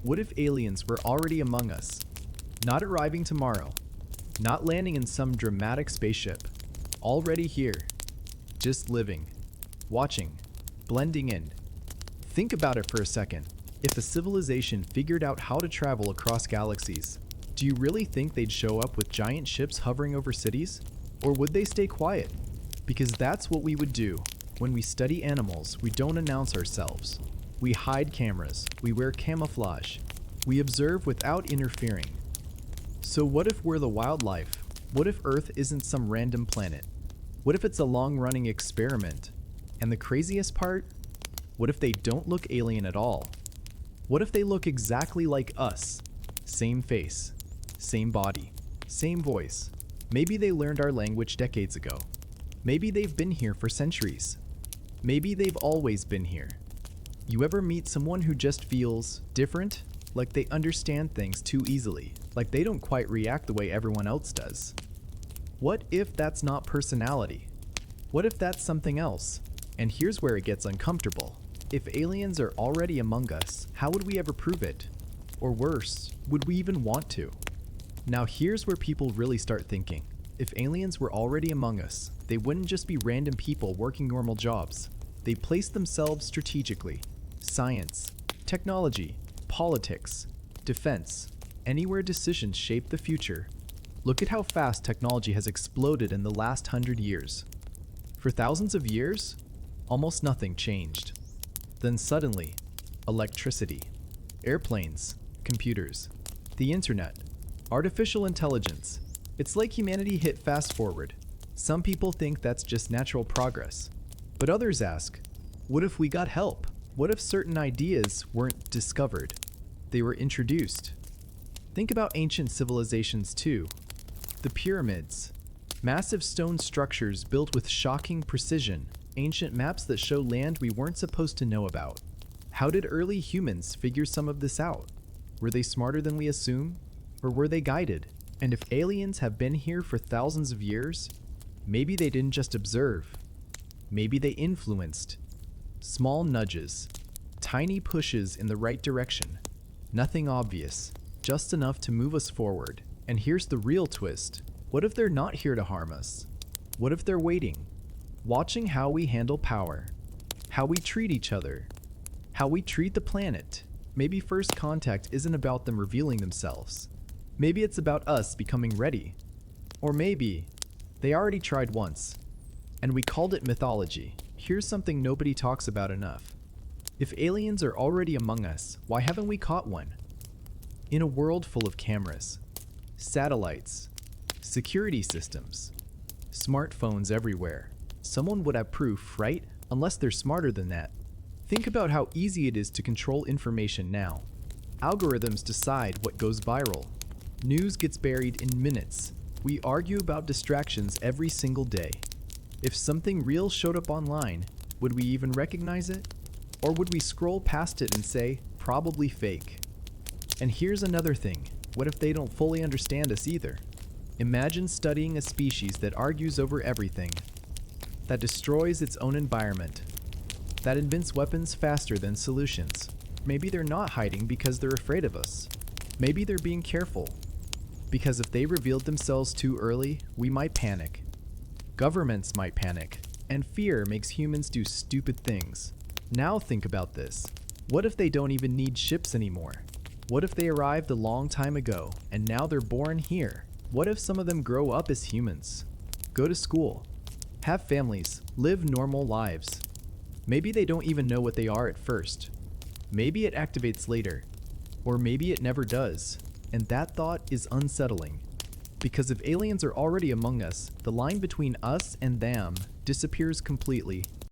What if aliens were already among us? Not arriving tomorrow, not landing in some dramatic spaceship, already here, just living, watching, blending in. Think about it for a second. If a civilization figured out how to travel across galaxies, do you really think they'd show up with giant ships hovering over cities? Or would they stay quiet? Because that's what we would do. When we study animals, we don't announce ourselves. We hide cameras, we wear camouflage, we observe without interfering. So what if we're the wildlife? What if Earth isn't some random planet? What if it's a long-running experiment? And the craziest part? What if they don't look alien at all? What if they look exactly like us? Same face, same body, same voice. Maybe they learned our language decades ago. Maybe they've been here for centuries. Maybe they've always been here. You ever meet someone who just feels different? Like they understand things too easily, like they don't quite react the way everyone else does. What if that's not personality? What if that's something else? And here's where it gets uncomfortable. If aliens are already among us, how would we ever prove it? Or worse, would we even want to? Now here's where people really start thinking. If aliens were already among us, they wouldn't just be random people working normal jobs. They place themselves strategically. Science, technology, politics, defense, anywhere decisions shape the future. Look at how fast technology has exploded in the last 100 years. For thousands of years, almost nothing changed. Then suddenly, electricity, airplanes, computers, the internet, artificial intelligence. It's like humanity hit fast forward. Some people think that's just natural progress. But others ask, what if we got help? What if certain ideas weren't discovered? They were introduced. Think about ancient civilizations too. The pyramids, massive stone structures built with shocking precision, ancient maps that show land we weren't supposed to know about. How did early humans figure some of this out? Were they smarter than we assume? Or were they guided? And if aliens have been here for thousands of years, maybe they didn't just observe. Maybe they influenced. Small nudges, tiny pushes in the right direction. Nothing obvious, just enough to move us forward. And here's the real twist. What if they're not here to harm us? What if they're waiting, watching how we handle power, how we treat each other, how we treat the planet? Maybe first contact isn't about them revealing themselves. Maybe it's about us becoming ready. Or maybe they already tried once, and we called it mythology. Here's something nobody talks about enough. If aliens are already among us, why haven't we caught one? In a world full of cameras, satellites, security systems, smartphones everywhere, someone would have proof, right? Unless they're smarter than that. Think about how easy it is to control information now. Algorithms decide what goes viral. News gets buried in minutes. We argue about distractions every single day. If something real showed up online, would we even recognize it? Or would we scroll past it and say, probably fake? And here's another thing. What if they don't fully understand us either? Imagine studying a species that argues over everything, that destroys its own environment, that invents weapons faster than solutions. Maybe they're not hiding because they're afraid of us. Maybe they're being careful, because if they revealed themselves too early, we might panic. Governments might panic, and fear makes humans do stupid things. Now think about this. What if they don't even need ships anymore? What if they arrived a long time ago, and now they're born here? What if some of them grow up as humans, go to school, have families, live normal lives? Maybe they don't even know what they are at first. Maybe it activates later, or maybe it never does. And that thought is unsettling. Because if aliens are already among us, the line between us and them disappears completely.